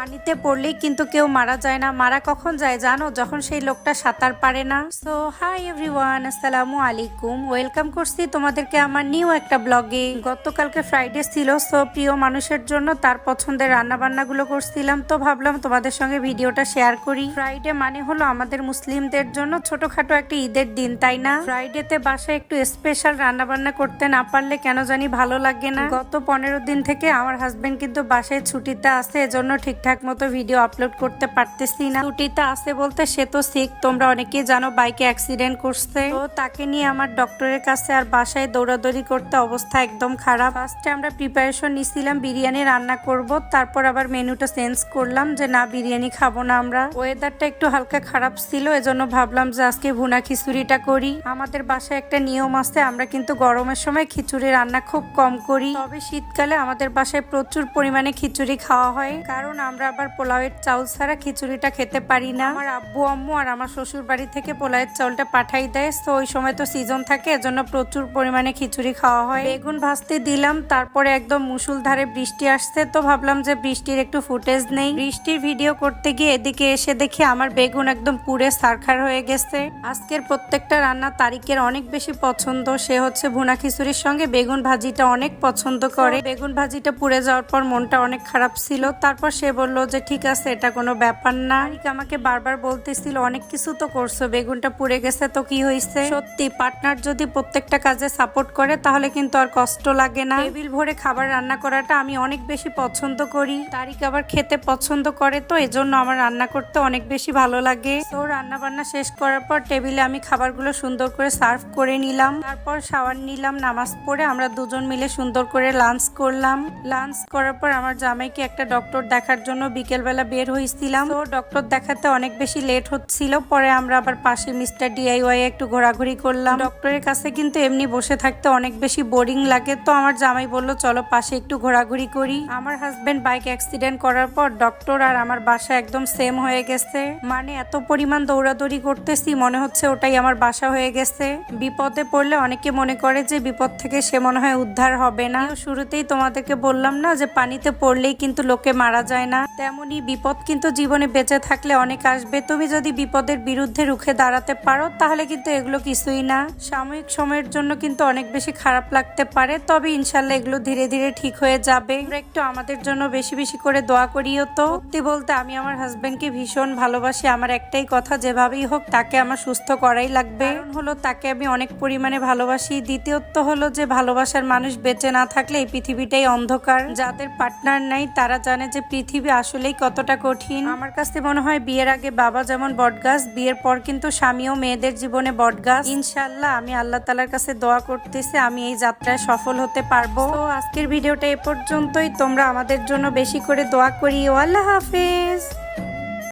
পানিতে পড়লেই কিন্তু কেউ মারা যায় না, মারা কখন যায় জানো? যখন সেই লোকটা সাঁতার পারে না। সো হাই এভরিওয়ান, আসসালামু আলাইকুম, ওয়েলকাম করছি তোমাদেরকে আমার নিউ একটা ব্লগে। গতকালকে ফ্রাইডে ছিল, সো প্রিয় মানুষের জন্য তার পছন্দের রান্না বান্নাগুলো করছিলাম, তো ভাবলাম তোমাদের সঙ্গে ভিডিওটা শেয়ার করি। ফ্রাইডে মানে হলো আমাদের মুসলিমদের জন্য ছোটখাটো একটা ঈদের দিন, তাই না? ফ্রাইডেতে বাসায় একটু স্পেশাল রান্না বান্না করতে না পারলে কেন জানি ভালো লাগে না। গত 15 দিন থেকে আমার হাজবেন্ড কিন্তু বাসায় ছুটিতে আছে, এজন্য ঠিকঠাক মতো ভিডিও আপলোড করতে পারতেছি না। ছুটিতে আছে বলতে সে তো সিক, তোমরা অনেকেই জানো বাইকে অ্যাক্সিডেন্ট করছে, তো তাকে নিয়ে আমার ডক্টরের কাছে আর বাসায় দৌড়াদৌড়ি করতে অবস্থা একদম খারাপ। ফার্স্টে আমরা প্রিপারেশন নিছিলাম বিরিয়ানি রান্না করব, তারপর আবার মেনুটা চেঞ্জ করলাম যে না বিরিয়ানি খাবো না আমরা। ওয়েদারটা একটু হালকা খারাপ ছিল, এজন্য ভাবলাম যে আজকে ভুনা খিচুড়িটা করি। আমাদের বাসায় একটা নিয়ম আছে, আমরা কিন্তু গরমের সময় খিচুড়ি রান্না খুব কম করি, তবে শীতকালে আমাদের বাসায় প্রচুর পরিমাণে খিচুড়ি খাওয়া হয়, কারণ আমরা আবার পোলাওয়ের চাউল ছাড়া খিচুড়িটা খেতে পারি না। আমার আব্বু আম্মু আর আমার শ্বশুর বাড়ি থেকে পোলাওয়ের চাউলটা পাঠাই দেয়, তো ওই সময় তো সিজন থাকে, এজন্য প্রচুর পরিমাণে খিচুড়ি খাওয়া হয়। বেগুন ভাজতে দিলাম, তারপরে একদম মুষলধারে বৃষ্টি আসছে, তো ভাবলাম যে বৃষ্টির একটু ফুটেজ নেই। বৃষ্টির ভিডিও করতে গিয়ে এদিকে এসে দেখি আমার বেগুন একদম পুড়ে সারখার হয়ে গেছে। আজকের প্রত্যেকটা রান্না তারিকের অনেক বেশি পছন্দ, সে হচ্ছে ভুনা খিচুড়ির সঙ্গে বেগুন ভাজিটা অনেক পছন্দ করে। বেগুন ভাজিটা পুড়ে যাওয়ার পর মনটা অনেক খারাপ ছিল, তারপর সে বলল যে ঠিক আছে এটা কোনো ব্যাপার না। আমাকে বারবার বলতেছিল অনেক কিছু তো করছো, বেগুনটা পুড়ে গেছে তো কি হয়েছে। সত্যি পার্টনার যদি প্রত্যেকটা কাজে সাপোর্ট করে তাহলে কিন্তু আর কষ্ট লাগে না। টেবিল ভরে খাবার রান্না করাটা আমি অনেক বেশি পছন্দ করি, তারিক আবার খেতে পছন্দ করে, তো এজন্য আমার রান্না করতে অনেক বেশি ভালো লাগে। তো রান্না বান্না শেষ করার পর টেবিলে আমি খাবারগুলো সুন্দর করে সার্ভ করে নিলাম, তারপর শাওয়ার নিলাম, নামাজ পড়ে আমরা দুজন মিলে সুন্দর করে লাঞ্চ করলাম। লাঞ্চ করার পর আমার জামাইকে একটা ডক্টর দেখার জন্য বিকেলবেলা বের হয়েছিলাম, তো ডক্টর দেখাতে অনেক বেশি লেট হচ্ছিল, পরে আমরা আবার পাশে মিস্টার ডিআইওয়াই একটু ঘোরাঘুরি করলাম। ডক্টরের কাছে কিন্তু এমনি বসে থাকতে অনেক বেশি বোরিং লাগে, তো আমার জামাই বলল চলো পাশে একটু ঘোরাঘুরি করি। আমার হাজবেন্ড বাইক অ্যাক্সিডেন্ট করার পর ডক্টর আর আমার বাসা একদম সেম হয়ে গেছে, মানে এত পরিমাণ দৌড়াদৌড়ি করতেছি মনে হচ্ছে ওটাই আমার বাসা হয়ে গেছে। বিপদে পড়লে অনেকে মনে করে যে বিপদ থেকে সে মনে হয় উদ্ধার হবে না। শুরুতেই তোমাদেরকে বললাম না যে পানিতে পড়লেই কিন্তু লোকে মারা যায় না, তেমনি বিপদ কিন্তু জীবনে বেঁচে থাকলে অনেক আসবে। তুমি যদি বিপদের বিরুদ্ধে রুখে দাঁড়াতে পারো তাহলে কিন্তু এগুলো কিছুই না। সাময়িক সময়ের জন্য কিন্তু অনেক বেশি খারাপ লাগতে পারে, তবে ইনশাল্লাহ এগুলো ধীরে ধীরে ঠিক হয়ে যাবে। একটু আমাদের জন্য বেশি বেশি করে দোয়া করিও। তো সত্যি বলতে আমি আমার হাজবেন্ডকে ভীষণ ভালোবাসি, আমার একটাই কথা যেভাবেই হোক তাকে আমার সুস্থ করাই লাগবে, কারণ হলো তাকে আমি অনেক পরিমাণে ভালোবাসি। দ্বিতীয়ত হলো যে ভালোবাসার মানুষ বেঁচে না থাকলে এই পৃথিবীটাই অন্ধকার। যাদের পার্টনার নাই তারা জানে যে পৃথিবী আসলেই কতটা কঠিন। আমার কাছে মনে হয় বিয়ের আগে বাবা যেমন বটগাছ, বিয়ের পর কিন্তু স্বামীও মেয়েদের জীবনে বটগাছ। ইনশাল্লাহ আমি আল্লাহ তাআলার কাছে দোয়া করতেছি আমি এই যাত্রায় সফল হতে পারবো। তো আজকের ভিডিওটা এ পর্যন্তই, তোমরা আমাদের জন্য বেশি করে দোয়া করিও। আল্লাহ হাফেজ।